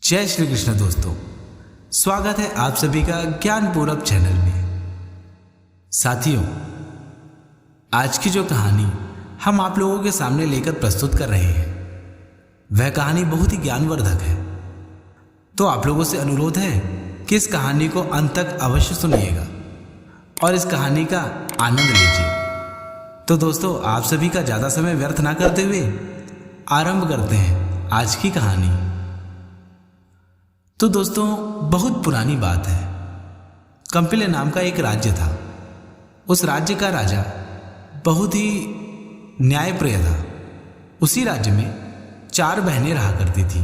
जय श्री कृष्ण दोस्तों, स्वागत है आप सभी का ज्ञान पूरब चैनल में। साथियों, आज की जो कहानी हम आप लोगों के सामने लेकर प्रस्तुत कर रहे हैं वह कहानी बहुत ही ज्ञानवर्धक है। तो आप लोगों से अनुरोध है कि इस कहानी को अंत तक अवश्य सुनिएगा और इस कहानी का आनंद लीजिए। तो दोस्तों, आप सभी का ज़्यादा समय व्यर्थ ना करते हुए आरंभ करते हैं आज की कहानी। तो दोस्तों, बहुत पुरानी बात है। कंपिल नाम का एक राज्य था। उस राज्य का राजा बहुत ही न्यायप्रिय था। उसी राज्य में 4 बहनें रहा करती थी।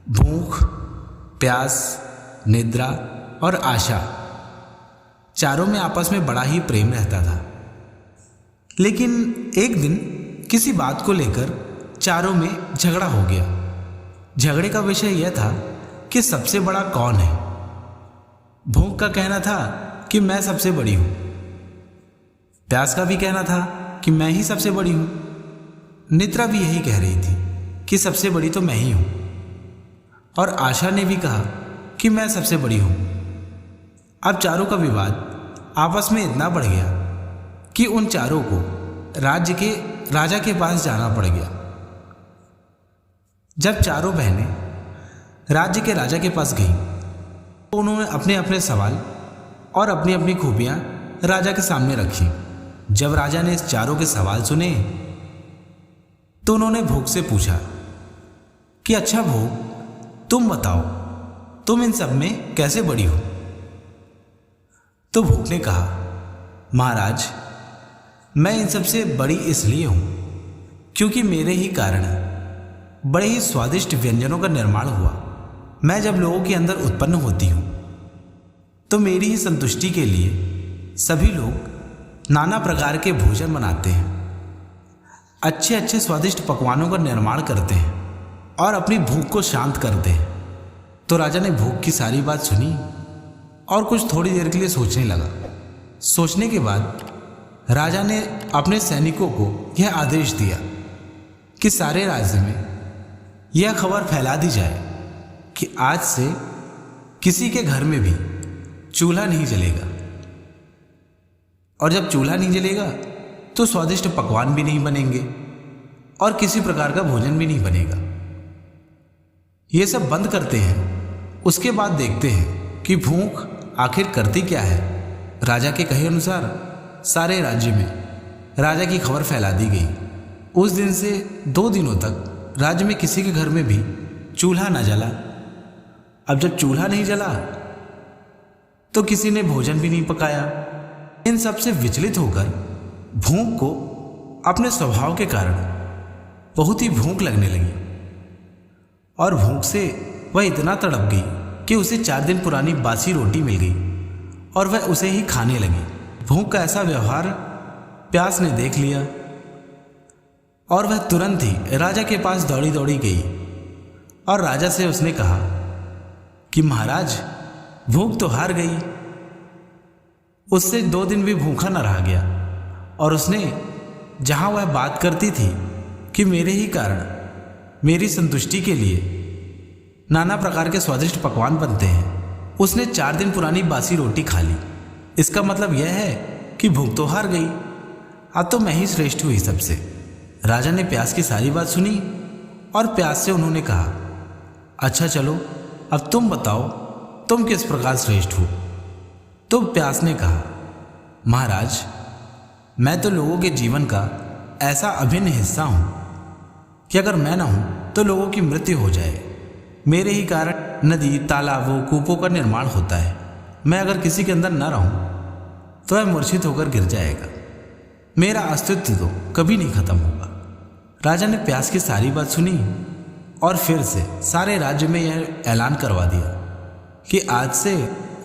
भूख, प्यास, निद्रा और आशा, चारों में आपस में बड़ा ही प्रेम रहता था। लेकिन एक दिन किसी बात को लेकर चारों में झगड़ा हो गया। झगड़े का विषय यह था कि सबसे बड़ा कौन है। भूख का कहना था कि मैं सबसे बड़ी हूं। प्यास का भी कहना था कि मैं ही सबसे बड़ी हूं। निद्रा भी यही कह रही थी कि सबसे बड़ी तो मैं ही हूं। और आशा ने भी कहा कि मैं सबसे बड़ी हूं। अब चारों का विवाद आपस में इतना बढ़ गया कि उन चारों को राज्य के राजा के पास जाना पड़ गया। जब चारों बहनें राज्य के राजा के पास गईं तो उन्होंने अपने अपने सवाल और अपनी अपनी खूबियां राजा के सामने रखी। जब राजा ने इस चारों के सवाल सुने तो उन्होंने भूख से पूछा कि अच्छा भूख, तुम बताओ, तुम इन सब में कैसे बड़ी हो। तो भूख ने कहा, महाराज, मैं इन सब से बड़ी इसलिए हूं क्योंकि मेरे ही कारण बड़े ही स्वादिष्ट व्यंजनों का निर्माण हुआ। मैं जब लोगों के अंदर उत्पन्न होती हूँ तो मेरी ही संतुष्टि के लिए सभी लोग नाना प्रकार के भोजन बनाते हैं, अच्छे अच्छे स्वादिष्ट पकवानों का निर्माण करते हैं और अपनी भूख को शांत करते हैं। तो राजा ने भूख की सारी बात सुनी और कुछ थोड़ी देर के लिए सोचने लगा। सोचने के बाद राजा ने अपने सैनिकों को यह आदेश दिया कि सारे राज्य में यह खबर फैला दी जाए कि आज से किसी के घर में भी चूल्हा नहीं जलेगा, और जब चूल्हा नहीं जलेगा तो स्वादिष्ट पकवान भी नहीं बनेंगे और किसी प्रकार का भोजन भी नहीं बनेगा। ये सब बंद करते हैं, उसके बाद देखते हैं कि भूख आखिर करती क्या है। राजा के कहे अनुसार सारे राज्य में राजा की खबर फैला दी गई। उस दिन से 2 दिनों तक राज्य में किसी के घर में भी चूल्हा न जला। अब जब चूल्हा नहीं जला तो किसी ने भोजन भी नहीं पकाया। इन सब से विचलित होकर भूख को अपने स्वभाव के कारण बहुत ही भूख लगने लगी और भूख से वह इतना तड़प गई कि उसे 4 दिन पुरानी बासी रोटी मिल गई और वह उसे ही खाने लगी। भूख का ऐसा व्यवहार प्यास ने देख लिया और वह तुरंत ही राजा के पास दौड़ी दौड़ी गई और राजा से उसने कहा कि महाराज, भूख तो हार गई। उससे 2 दिन भी भूखा न रहा गया और उसने जहां वह बात करती थी कि मेरे ही कारण मेरी संतुष्टि के लिए नाना प्रकार के स्वादिष्ट पकवान बनते हैं, उसने 4 दिन पुरानी बासी रोटी खा ली। इसका मतलब यह है कि भूख तो हार गई। अब तो मैं ही श्रेष्ठ हुई सबसे। राजा ने प्यास की सारी बात सुनी और प्यास से उन्होंने कहा, अच्छा चलो, अब तुम बताओ, तुम किस प्रकार श्रेष्ठ हो। तो प्यास ने कहा, महाराज, मैं तो लोगों के जीवन का ऐसा अभिन्न हिस्सा हूं कि अगर मैं ना हूं तो लोगों की मृत्यु हो जाए। मेरे ही कारण नदी, तालाबों, कूपों का निर्माण होता है। मैं अगर किसी के अंदर न रहूं तो वह मूर्छित होकर गिर जाएगा। मेरा अस्तित्व तो कभी नहीं खत्म होगा। राजा ने प्यास की सारी बात सुनी और फिर से सारे राज्य में यह ऐलान करवा दिया कि आज से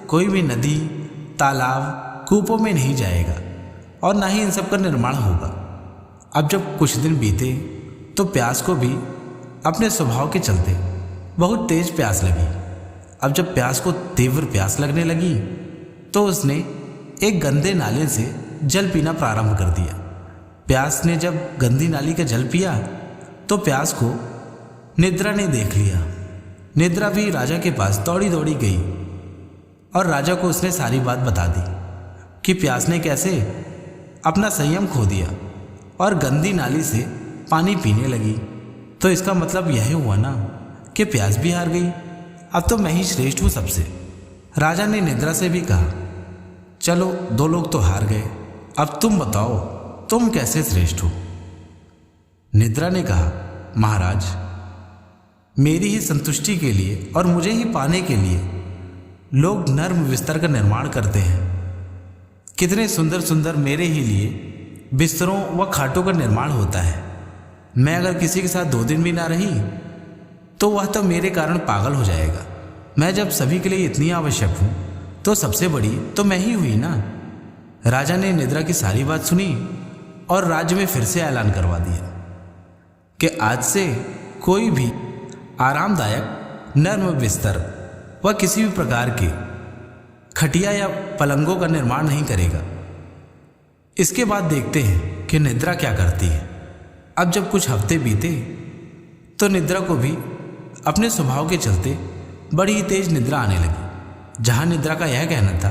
कोई भी नदी, तालाब, कूपों में नहीं जाएगा और ना ही इन सब का निर्माण होगा। अब जब कुछ दिन बीते तो प्यास को भी अपने स्वभाव के चलते बहुत तेज प्यास लगी। अब जब प्यास को तीव्र प्यास लगने लगी तो उसने एक गंदे नाले से जल पीना प्रारंभ कर दिया। प्यास ने जब गंदी नाली का जल पिया तो प्यास को निद्रा ने देख लिया। निद्रा भी राजा के पास दौड़ी दौड़ी गई और राजा को उसने सारी बात बता दी कि प्यास ने कैसे अपना संयम खो दिया और गंदी नाली से पानी पीने लगी। तो इसका मतलब यह हुआ ना कि प्यास भी हार गई। अब तो मैं ही श्रेष्ठ हूँ सबसे। राजा ने निद्रा से भी कहा, चलो 2 लोग तो हार गए, अब तुम बताओ तुम कैसे श्रेष्ठ हो। निद्रा ने कहा, महाराज, मेरी ही संतुष्टि के लिए और मुझे ही पाने के लिए लोग नर्म बिस्तर का निर्माण करते हैं। कितने सुंदर सुंदर मेरे ही लिए बिस्तरों व खाटों का निर्माण होता है। मैं अगर किसी के साथ 2 दिन भी ना रही तो वह तो मेरे कारण पागल हो जाएगा। मैं जब सभी के लिए इतनी आवश्यक हूं तो सबसे बड़ी तो मैं ही हुई ना। राजा ने निद्रा की सारी बात सुनी और राज्य में फिर से ऐलान करवा दिया कि आज से कोई भी आरामदायक नर्म बिस्तर व किसी भी प्रकार के खटिया या पलंगों का निर्माण नहीं करेगा। इसके बाद देखते हैं कि निद्रा क्या करती है। अब जब कुछ हफ्ते बीते तो निद्रा को भी अपने स्वभाव के चलते बड़ी तेज निद्रा आने लगी। जहां निद्रा का यह कहना था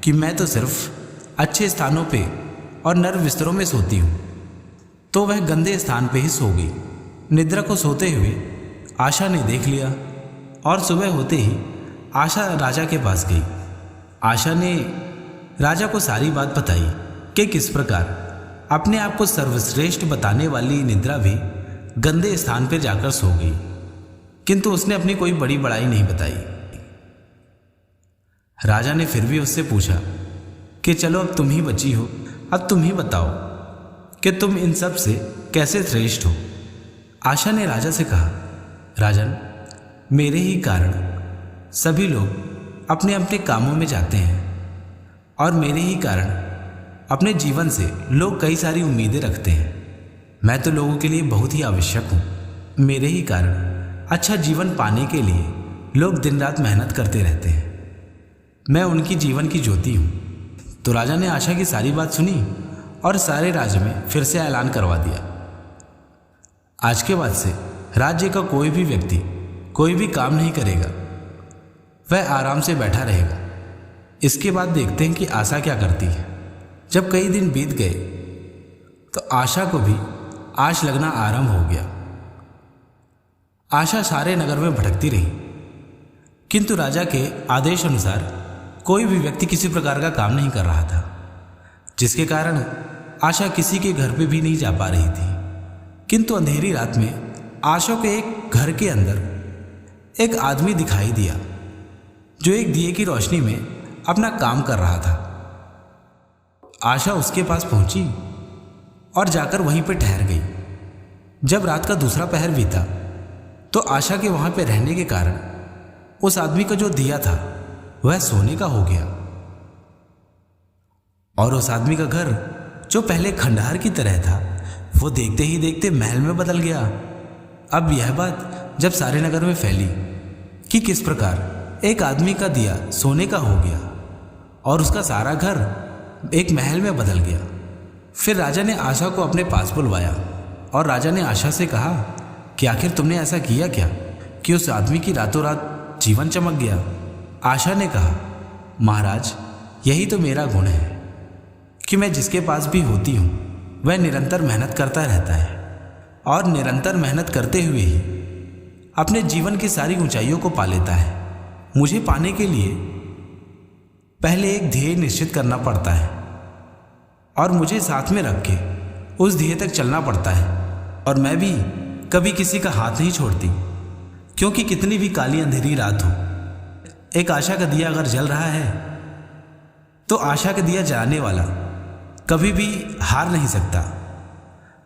कि मैं तो सिर्फ अच्छे स्थानों पे और नर्म बिस्तरों में सोती हूँ, तो वह गंदे स्थान पे ही सो गई। निद्रा को सोते हुए आशा ने देख लिया और सुबह होते ही आशा राजा के पास गई। आशा ने राजा को सारी बात बताई कि किस प्रकार अपने आप को सर्वश्रेष्ठ बताने वाली निद्रा भी गंदे स्थान पर जाकर सो गई, किंतु उसने अपनी कोई बड़ी बड़ाई नहीं बताई। राजा ने फिर भी उससे पूछा कि चलो अब तुम ही बची हो, अब तुम ही बताओ कि तुम इन सब से कैसे श्रेष्ठ हो। आशा ने राजा से कहा, राजन, मेरे ही कारण सभी लोग अपने अपने कामों में जाते हैं और मेरे ही कारण अपने जीवन से लोग कई सारी उम्मीदें रखते हैं। मैं तो लोगों के लिए बहुत ही आवश्यक हूँ। मेरे ही कारण अच्छा जीवन पाने के लिए लोग दिन रात मेहनत करते रहते हैं। मैं उनकी जीवन की ज्योति हूँ। तो राजा ने आशा की सारी बात सुनी और सारे राज्य में फिर से ऐलान करवा दिया, आज के बाद से राज्य का कोई भी व्यक्ति कोई भी काम नहीं करेगा, वह आराम से बैठा रहेगा। इसके बाद देखते हैं कि आशा क्या करती है। जब कई दिन बीत गए तो आशा को भी आश लगना आरंभ हो गया। आशा सारे नगर में भटकती रही, किंतु राजा के आदेश अनुसार कोई भी व्यक्ति किसी प्रकार का काम नहीं कर रहा था, जिसके कारण आशा किसी के घर पे भी नहीं जा पा रही थी। किंतु अंधेरी रात में आशा के एक घर के अंदर एक आदमी दिखाई दिया जो एक दिए की रोशनी में अपना काम कर रहा था। आशा उसके पास पहुंची और जाकर वहीं पर ठहर गई। जब रात का दूसरा पहर बीता तो आशा के वहां पे रहने के कारण उस आदमी का जो दिया था वह सोने का हो गया और उस आदमी का घर जो पहले खंडहर की तरह था वो देखते ही देखते महल में बदल गया। अब यह बात जब सारे नगर में फैली कि किस प्रकार एक आदमी का दिया सोने का हो गया और उसका सारा घर एक महल में बदल गया, फिर राजा ने आशा को अपने पास बुलवाया और राजा ने आशा से कहा कि आखिर तुमने ऐसा किया क्या कि उस आदमी की रातों रात जीवन चमक गया। आशा ने कहा, महाराज, यही तो मेरा गुण है कि मैं जिसके पास भी होती हूँ वह निरंतर मेहनत करता रहता है और निरंतर मेहनत करते हुए ही अपने जीवन की सारी ऊंचाइयों को पा लेता है। मुझे पाने के लिए पहले एक ध्येय निश्चित करना पड़ता है और मुझे साथ में रख के उस ध्येय तक चलना पड़ता है। और मैं भी कभी किसी का हाथ नहीं छोड़ती, क्योंकि कितनी भी काली अंधेरी रात हो, एक आशा का दिया अगर जल रहा है तो आशा का दिया जलाने वाला कभी भी हार नहीं सकता,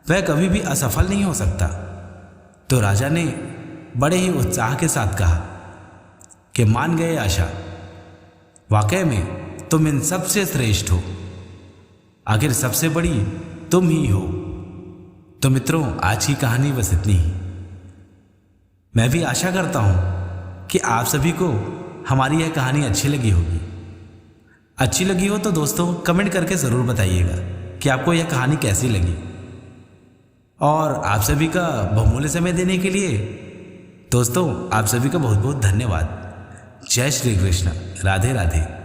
वह कभी भी असफल नहीं हो सकता। तो राजा ने बड़े ही उत्साह के साथ कहा कि मान गए आशा, वाकई में तुम इन सबसे श्रेष्ठ हो, आखिर सबसे बड़ी तुम ही हो। तो मित्रों, आज की कहानी बस इतनी ही। मैं भी आशा करता हूं कि आप सभी को हमारी यह कहानी अच्छी लगी होगी। अच्छी लगी हो तो दोस्तों कमेंट करके ज़रूर बताइएगा कि आपको यह कहानी कैसी लगी। और आप सभी का बहुमूल्य समय देने के लिए दोस्तों, आप सभी का बहुत बहुत धन्यवाद। जय श्री कृष्ण। राधे राधे।